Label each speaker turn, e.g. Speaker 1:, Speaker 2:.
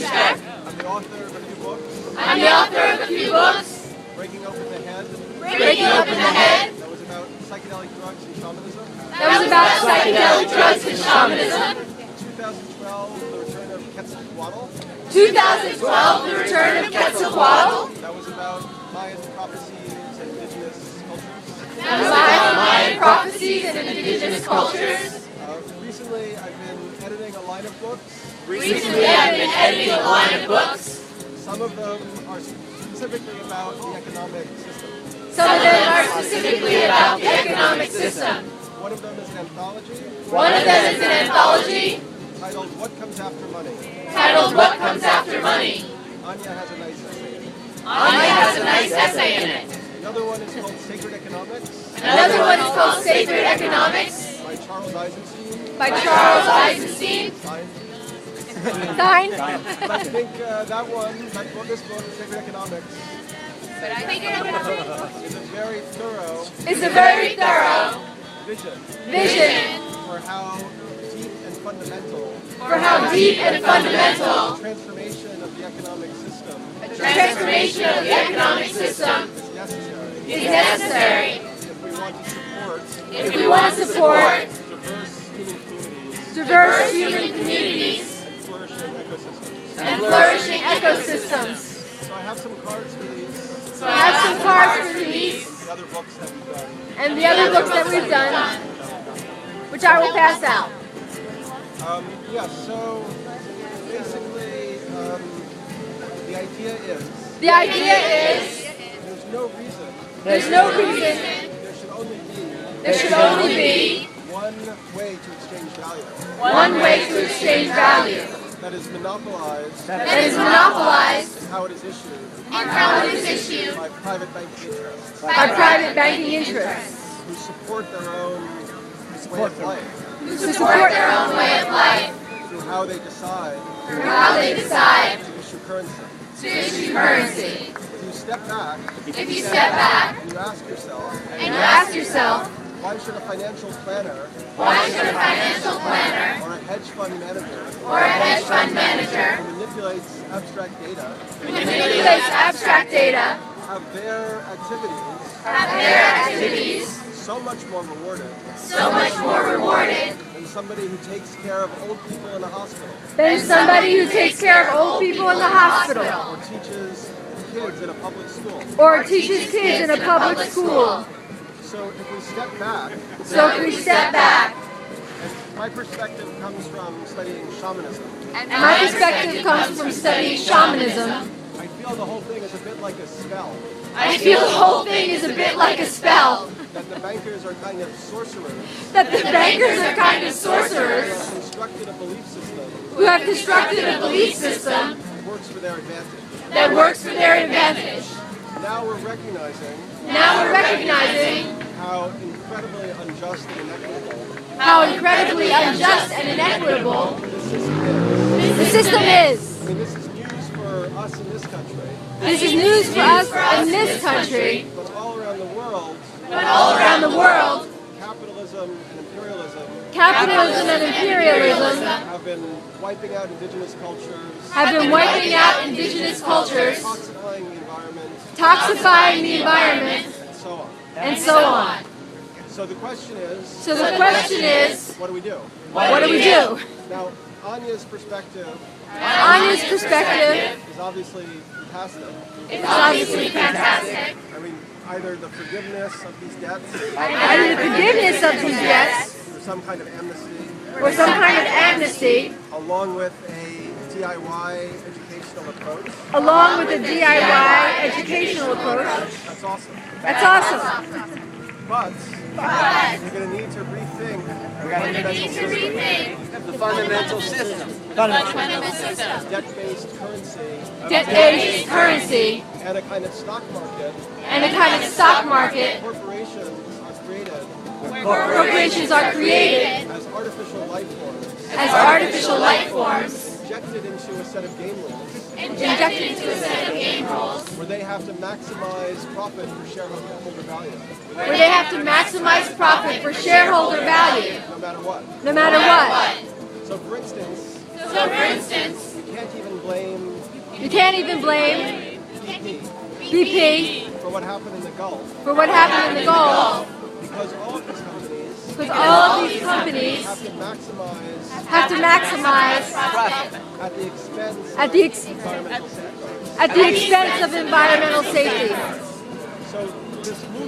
Speaker 1: Pinchbeck.
Speaker 2: I'm the author of a few books.
Speaker 1: I'm the author of a few books.
Speaker 2: Breaking Open the Head.
Speaker 1: Breaking Open the Head.
Speaker 2: That was about psychedelic drugs and shamanism.
Speaker 1: That was about psychedelic drugs and shamanism.
Speaker 2: 2012, The Return of Quetzalcoatl.
Speaker 1: 2012, The Return of Quetzalcoatl.
Speaker 2: That was about Mayan prophecies and indigenous cultures.
Speaker 1: That was about Mayan prophecies and indigenous cultures.
Speaker 2: Recently, I've been editing a line of books.
Speaker 1: Recently, I've been editing a line of books.
Speaker 2: Some of them are specifically about the economic system.
Speaker 1: Some of them are specifically about the economic system.
Speaker 2: One of them is an anthology.
Speaker 1: One of them is an anthology
Speaker 2: Titled What Comes After Money.
Speaker 1: titled What Comes After Money.
Speaker 2: Anya has a nice essay in it.
Speaker 1: Anya has a nice essay in it.
Speaker 2: Another one is called Sacred Economics
Speaker 1: Another one is called Sacred Economics
Speaker 2: by Charles Eisenstein.
Speaker 1: by Charles Eisenstein.
Speaker 2: Signed.
Speaker 1: Signed.
Speaker 2: But I think this book, Sacred Economics, is a very thorough
Speaker 1: It's a very thorough
Speaker 2: vision for how deep and fundamental transformation of the economic system
Speaker 1: transformation of the economic system
Speaker 2: is necessary
Speaker 1: is necessary
Speaker 2: if we want to support
Speaker 1: if we want to support
Speaker 2: diverse human communities
Speaker 1: diverse human communities
Speaker 2: and flourishing ecosystems.
Speaker 1: and flourishing ecosystems.
Speaker 2: So I have some cards for these,
Speaker 1: So I have some cards for these
Speaker 2: the other books that we've done.
Speaker 1: and the other books that we've done, which I will pass out.
Speaker 2: So basically, the idea is
Speaker 1: The idea is
Speaker 2: there's no reason
Speaker 1: there's no reason
Speaker 2: there should only be
Speaker 1: one
Speaker 2: way to exchange value
Speaker 1: one way to exchange value
Speaker 2: that is monopolized
Speaker 1: that is monopolized
Speaker 2: in how it is issued
Speaker 1: and how it is issued
Speaker 2: by private banking interests
Speaker 1: by private banking interests
Speaker 2: who support their own way of life
Speaker 1: who support their own way of life
Speaker 2: through how they decide
Speaker 1: through how they decide
Speaker 2: to issue currency.
Speaker 1: to issue currency.
Speaker 2: If you step back
Speaker 1: If you step back
Speaker 2: and you ask yourself,
Speaker 1: and you ask yourself,
Speaker 2: why should a financial planner
Speaker 1: why should a financial planner
Speaker 2: or a hedge fund manager
Speaker 1: or a hedge fund manager
Speaker 2: who manipulates abstract data
Speaker 1: who manipulates abstract data
Speaker 2: have their activities
Speaker 1: so much more rewarded
Speaker 2: than somebody who takes care of old people in a hospital
Speaker 1: than somebody who takes care of old people in the hospital
Speaker 2: or teaches kids in a public school.
Speaker 1: or teaches kids in a public school.
Speaker 2: So if we step back,
Speaker 1: So if we step back,
Speaker 2: and my perspective comes from studying shamanism,
Speaker 1: and my perspective comes from studying shamanism,
Speaker 2: I feel the whole thing is a bit like a spell.
Speaker 1: I feel the whole thing is a bit like a spell.
Speaker 2: That the bankers are kind of sorcerers
Speaker 1: That the bankers are kind of
Speaker 2: who
Speaker 1: sorcerers
Speaker 2: have constructed a belief system
Speaker 1: who have constructed a belief system
Speaker 2: that works for their advantage.
Speaker 1: that works for their advantage.
Speaker 2: Now we're recognizing how incredibly unjust and inequitable
Speaker 1: how incredibly unjust and inequitable
Speaker 2: the system is.
Speaker 1: the system is.
Speaker 2: I mean, this is news for us in this country,
Speaker 1: This is news for us in this country,
Speaker 2: but all around the world, capitalism and imperialism have been wiping out indigenous cultures, toxifying the environment, and so on.
Speaker 1: and so on.
Speaker 2: So the question is, what do we do?
Speaker 1: What do we do?
Speaker 2: Now, Anya's perspective is obviously fantastic. I mean, either the forgiveness of these debts or some kind of amnesty, along with a DIY educational approach. That's awesome. But we're going to need to rethink the fundamental system. Debt-based currency and a kind of stock market where corporations are created as artificial life forms injected into a set of game rules where they have to maximize profit for shareholder value no matter what. So for instance, we can't even blame
Speaker 1: You can't even blame BP
Speaker 2: for what happened in the Gulf,
Speaker 1: for what happened in the Gulf
Speaker 2: because all of these companies
Speaker 1: because all of these companies
Speaker 2: have to maximize
Speaker 1: profit
Speaker 2: at the expense
Speaker 1: at the
Speaker 2: of environmental safety.
Speaker 1: expense of environmental safety.
Speaker 2: So this movement